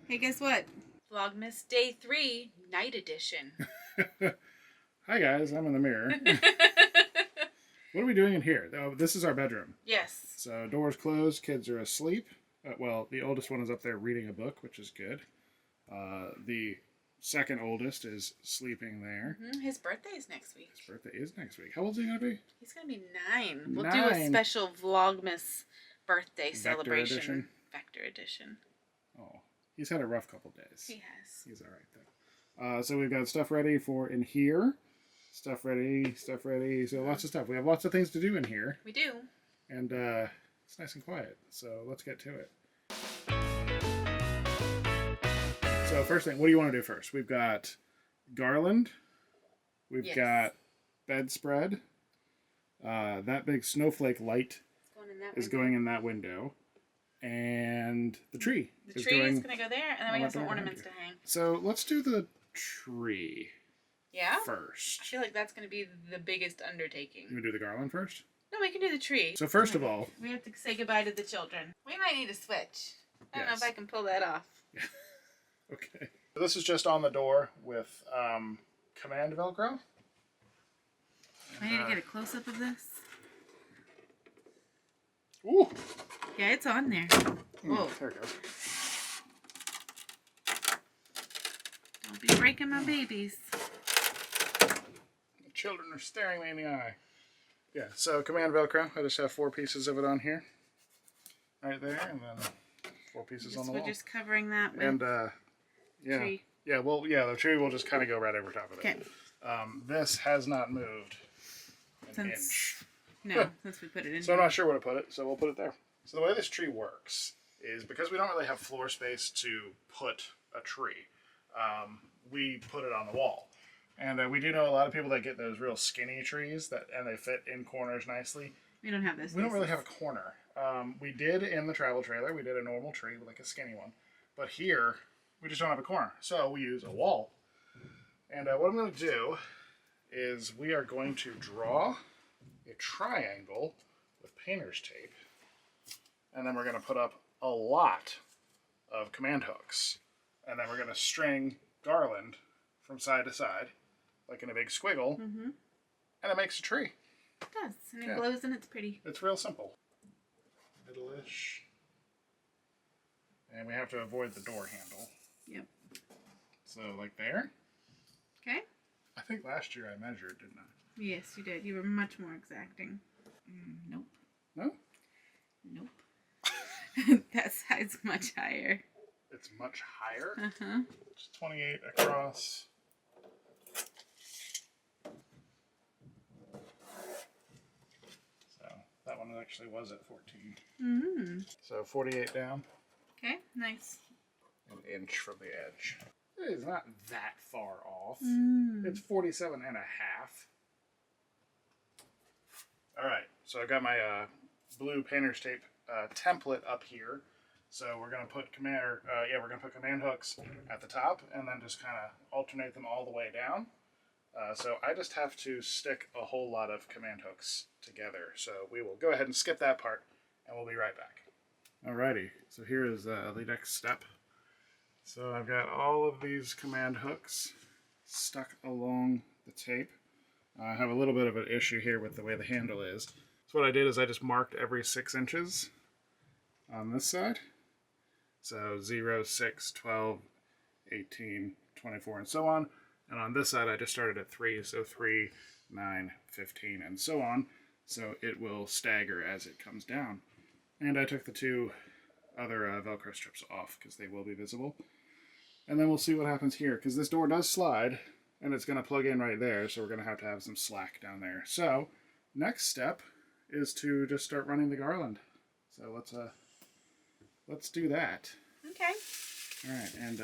Hey, guess what? Vlogmas Day 3, Night Edition. Hi guys, I'm in the mirror. What are we doing in here? Oh, this is our bedroom. Yes. So doors closed, kids are asleep. Well, the oldest one is up there reading a book, which is good. The second oldest is sleeping there. His birthday is next week. His birthday is next week. How old is he going to be? He's going to be 9. We'll do a special Vlogmas birthday celebration. Edition? Vector edition. Oh, he's had a rough couple days. He has. He's all right, though. So we've got stuff ready for in here. Stuff ready. So lots of stuff. We have lots of things to do in here. We do. And it's nice and quiet. So let's get to it. So first thing, what do you want to do first? We've got garland. We've got bedspread. That big snowflake light is going in that window. And the tree. The tree is going to go there, and then we have some ornaments to hang. So let's do the tree. Yeah? First. I feel like that's going to be the biggest undertaking. You want to do the garland first? No, we can do the tree. So first of all, we have to say goodbye to the children. We might need a switch. I don't know if I can pull that off. Yeah. Okay. So this is just on the door with command Velcro. I need to get a close-up of this. Ooh. Yeah, it's on there. Whoa. There it goes. Don't be breaking my babies. The children are staring me in the eye. Yeah, so command Velcro. I just have 4 pieces of it on here. Right there, and then 4 pieces on the wall. We're just covering that with and, tree. Yeah, well, yeah, the tree will just kind of go right over top of it. Okay. This has not moved an inch. No, since we put it in. So I'm not sure where to put it, so we'll put it there. So the way this tree works is because we don't really have floor space to put a tree, we put it on the wall. And we do know a lot of people that get those real skinny trees and they fit in corners nicely. We don't have this. We don't really have a corner. We did in the travel trailer. We did a normal tree, like a skinny one. But here, we just don't have a corner. So we use a wall. And what I'm going to do is we are going to draw a triangle with painter's tape. And then we're going to put up a lot of command hooks. And then we're going to string garland from side to side, like in a big squiggle. And it makes a tree. It does. And it glows and it's pretty. It's real simple. Middle-ish. And we have to avoid the door handle. Yep. So, like there. Okay. I think last year I measured, didn't I? Yes, you did. You were much more exacting. Nope. No? Nope. That side's much higher. It's much higher? It's 28 across. So, that one actually was at 14. So, 48 down. Okay, nice. An inch from the edge. It's not that far off. It's 47 and a half. Alright, so I've got my blue painter's tape template up here. So we're gonna put command hooks at the top and then just kind of alternate them all the way down. So I just have to stick a whole lot of command hooks together. So we will go ahead and skip that part and we'll be right back. Alrighty, so here is the next step. So I've got all of these command hooks stuck along the tape. I have a little bit of an issue here with the way the handle is. So what I did is I just marked every 6 inches on this side. So 0, 6, 12, 18, 24, and so on. And on this side I just started at 3, so 3, 9, 15, and so on. So it will stagger as it comes down. And I took the 2 other Velcro strips off because they will be visible. And then we'll see what happens here, because this door does slide, and it's going to plug in right there, so we're going to have some slack down there. So, next step is to just start running the garland. So let's do that. Okay. Alright, and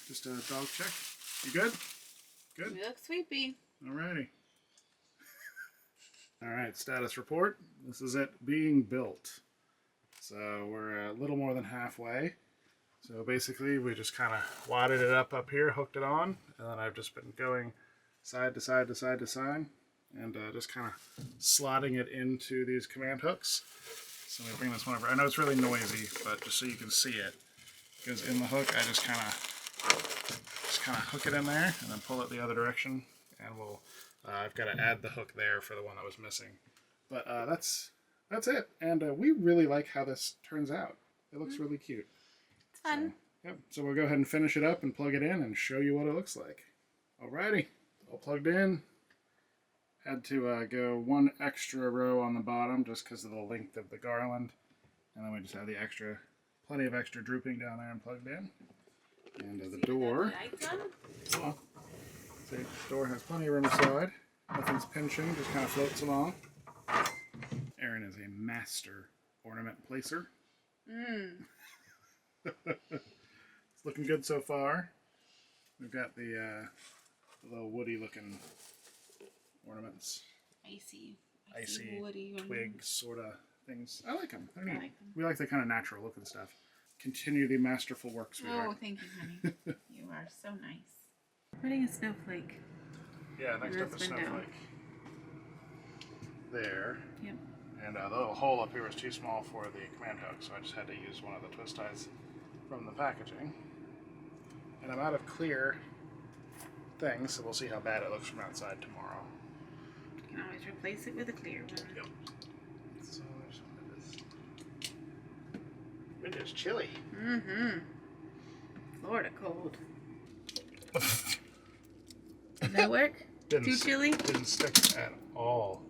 just a dog check. You good? Good? You look sweepy. Alrighty. Alright, status report. This is it being built. So we're a little more than halfway. So basically we just kind of wadded it up here, hooked it on, and then I've just been going side to side to side to side, and just kind of slotting it into these command hooks. So let me bring this one over. I know it's really noisy, but just so you can see it, goes in the hook. I just kind of hook it in there and then pull it the other direction, and we'll. I've got to add the hook there for the one that was missing, but that's it. And we really like how this turns out. It looks really cute. It's fun. So, yep. So we'll go ahead and finish it up and plug it in and show you what it looks like. Alrighty, all plugged in. Had to go one extra row on the bottom just because of the length of the garland, and then we just have the plenty of extra drooping down there and plugged in. And the door. Well, see, the door has plenty of room to slide. Nothing's pinching, just kind of floats along. Erin is a master ornament placer. It's looking good so far. We've got the little woody looking ornaments. Icy woody twig sort of things. I like them. They're neat. I like them. We like the kind of natural look and stuff. Continue the masterful work, sweetheart. Oh, thank you, honey. You are so nice. Putting a snowflake. Yeah, next up the snowflake. There. Yep. And the little hole up here was too small for the command hook, so I just had to use one of the twist ties from the packaging. And I'm out of clear things, so we'll see how bad it looks from outside tomorrow. You can always replace it with a clear one. Yep. So there's one of this. Wind is chilly. Mm-hmm. Florida cold. Did that work? Too chilly? Didn't stick at all.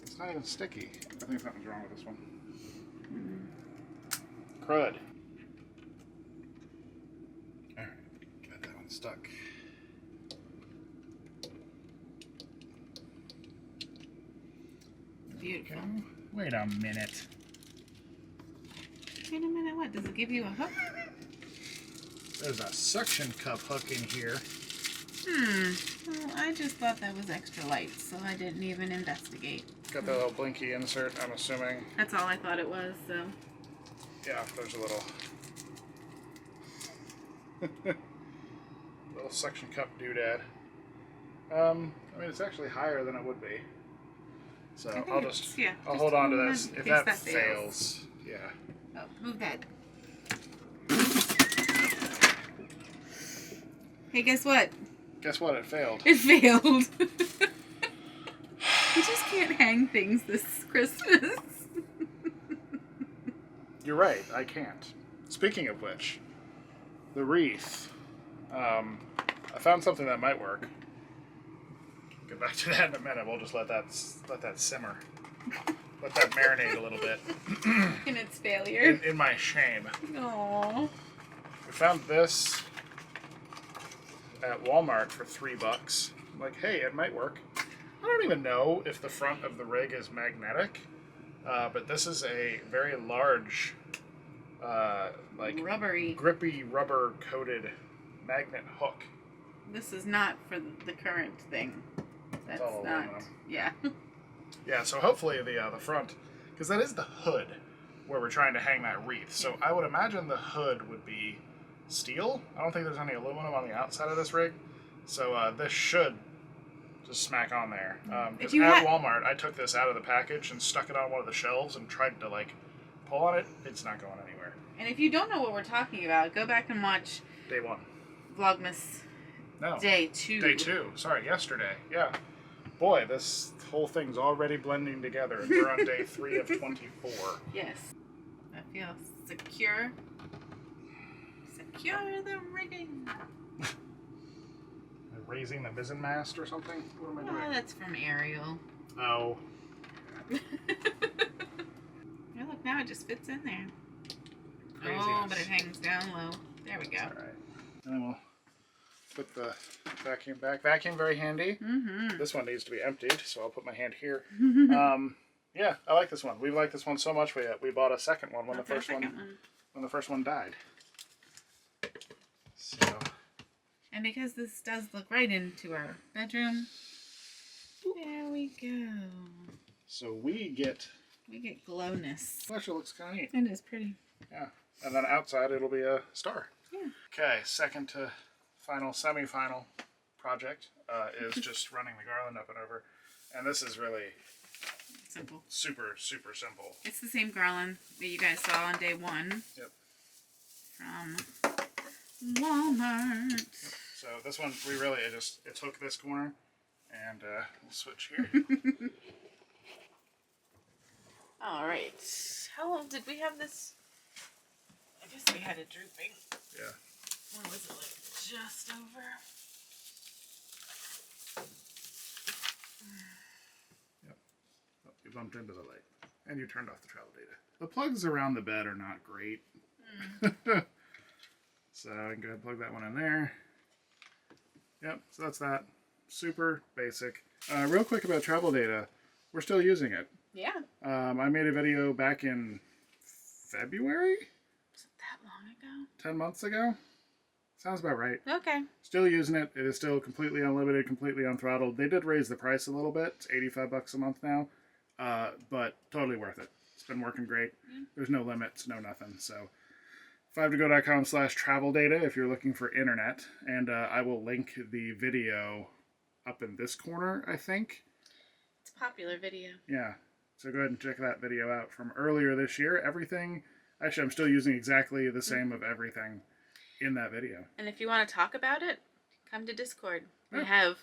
It's not even sticky. I think something's wrong with this one. Crud. Alright, got that one stuck. Beautiful. Okay. Wait a minute. Wait a minute, what? Does it give you a hook? There's a suction cup hook in here. Well, I just thought that was extra light, so I didn't even investigate. Got that little blinky insert, I'm assuming. That's all I thought it was, so. Yeah, there's a little suction cup doodad. I mean, it's actually higher than it would be. So I'll hold on to this if that fails. Yeah. Oh, move that. Hey, guess what? Guess what? It failed. It failed. You just can't hang things this Christmas. You're right, I can't. Speaking of which, the wreath. I found something that might work. Get back to that in a minute. We'll just let that simmer. Let that marinate a little bit. In its failure. In my shame. Aww. We found this at Walmart for $3. I'm like, hey, it might work. I don't even know if the front of the rig is magnetic, but this is a very large, like rubbery, grippy, rubber-coated magnet hook. This is not for the current thing. That's all not. aluminum. Yeah. Yeah. So hopefully the front, because that is the hood where we're trying to hang that wreath. So I would imagine the hood would be steel. I don't think there's any aluminum on the outside of this rig, so this should just smack on there. Because at Walmart, I took this out of the package and stuck it on one of the shelves and tried to like pull on it. It's not going anywhere. And if you don't know what we're talking about, go back and watch Day 1. Vlogmas. No. Day 2. Day 2. Sorry, yesterday. Yeah. Boy, this whole thing's already blending together, and we're on day 3 of 24. Yes. I feel secure. Secure the rigging. Raising the mizzen mast or something? What am I doing? Oh, that's from Ariel. Oh. Yeah, look, now it just fits in there. Craziness. Oh, but it hangs down low. There we go. All right. And then we'll put the vacuum back. Vacuum, very handy. Mm-hmm. This one needs to be emptied, so I'll put my hand here. Yeah, I like this one. We like this one so much we bought a second one when the first one died. So. And because this does look right into our bedroom, there we go. So we get glowness. Actually, looks kind of neat. It is pretty. Yeah, and then outside it'll be a star. Yeah. Okay, second to final, semi-final project is just running the garland up and over, and this is really simple. Super simple. It's the same garland that you guys saw on day 1. Yep. from Walmart. So this one, we really, it took this corner, and we'll switch here. All right. How long did we have this? I guess we had it drooping. Yeah. What was it, like just over? Yep. Oh, you bumped into the light. And you turned off the travel data. The plugs around the bed are not great. So I can go ahead and plug that one in there. Yep, so that's that. Super basic. Real quick about travel data. We're still using it. Yeah. I made a video back in February? Was it that long ago? 10 months ago? Sounds about right. Okay. Still using it. It is still completely unlimited, completely unthrottled. They did raise the price a little bit. It's $85 a month now. But totally worth it. It's been working great. There's no limits, no nothing. So 5togo.com/travel data if you're looking for internet. And I will link the video up in this corner, I think. It's a popular video. Yeah. So go ahead and check that video out from earlier this year. Everything, actually I'm still using exactly the same of everything in that video. And if you want to talk about it, come to Discord. We have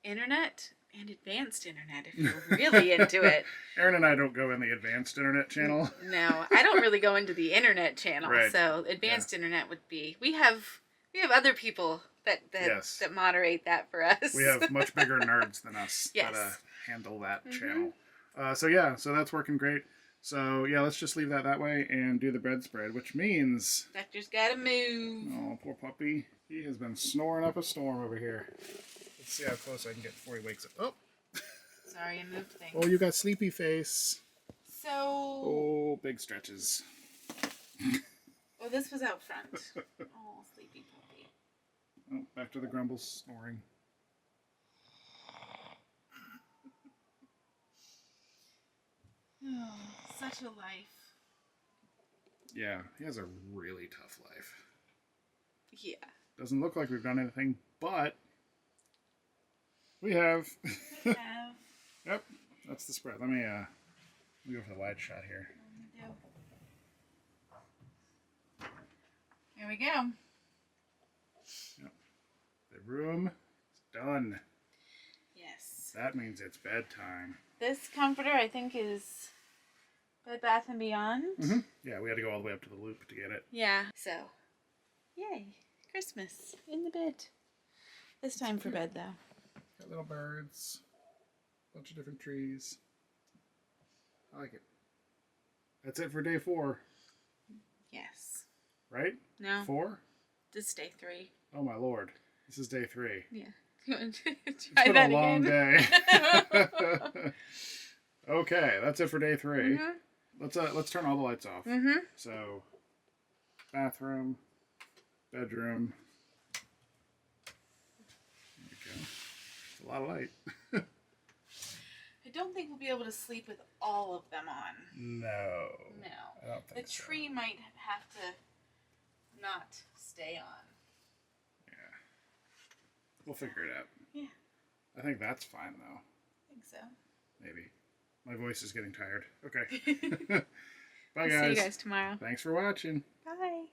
internet and advanced internet if you're really into it. Aaron and I don't go in the advanced internet channel. No, I don't really go into the internet channel. Right. So advanced internet would be. We have other people that moderate that for us. We have much bigger nerds than us yes. that handle that channel. So that's working great. So yeah, let's just leave that way and do the bread spread, which means Vector's gotta move. Oh, poor puppy. He has been snoring up a storm over here. Let's see how close I can get before he wakes up. Oh! Sorry, I moved things. Oh, you got sleepy face. So... Oh, big stretches. Oh, this was out front. Oh, sleepy puppy. Oh, back to the grumbles, snoring. Oh, such a life. Yeah, he has a really tough life. Yeah. Doesn't look like we've done anything, but we have. Yep, that's the spread. Let me go for the wide shot here. Here we go. Yep. The room is done. Yes. That means it's bedtime. This comforter, I think, is Bed Bath & Beyond. Mm-hmm. Yeah, we had to go all the way up to the loop to get it. Yeah. So, yay. Christmas in the bed. This time for bed, though. Got little birds. Bunch of different trees. I like it. That's it for day 4. Yes. Right? No. 4? This is day 3. Oh my lord. This is day 3. Yeah. You want to try it's been that a long again? day. Okay, that's it for day 3. Mm-hmm. Let's turn all the lights off. Mm-hmm. So, bathroom, bedroom. There we go. It's a lot of light. I don't think we'll be able to sleep with all of them on. No. I don't think The tree might have to not stay on. Yeah. We'll figure it out. Yeah. I think that's fine, though. I think so. Maybe. My voice is getting tired. Okay. Bye, guys. See you guys tomorrow. Thanks for watching. Bye.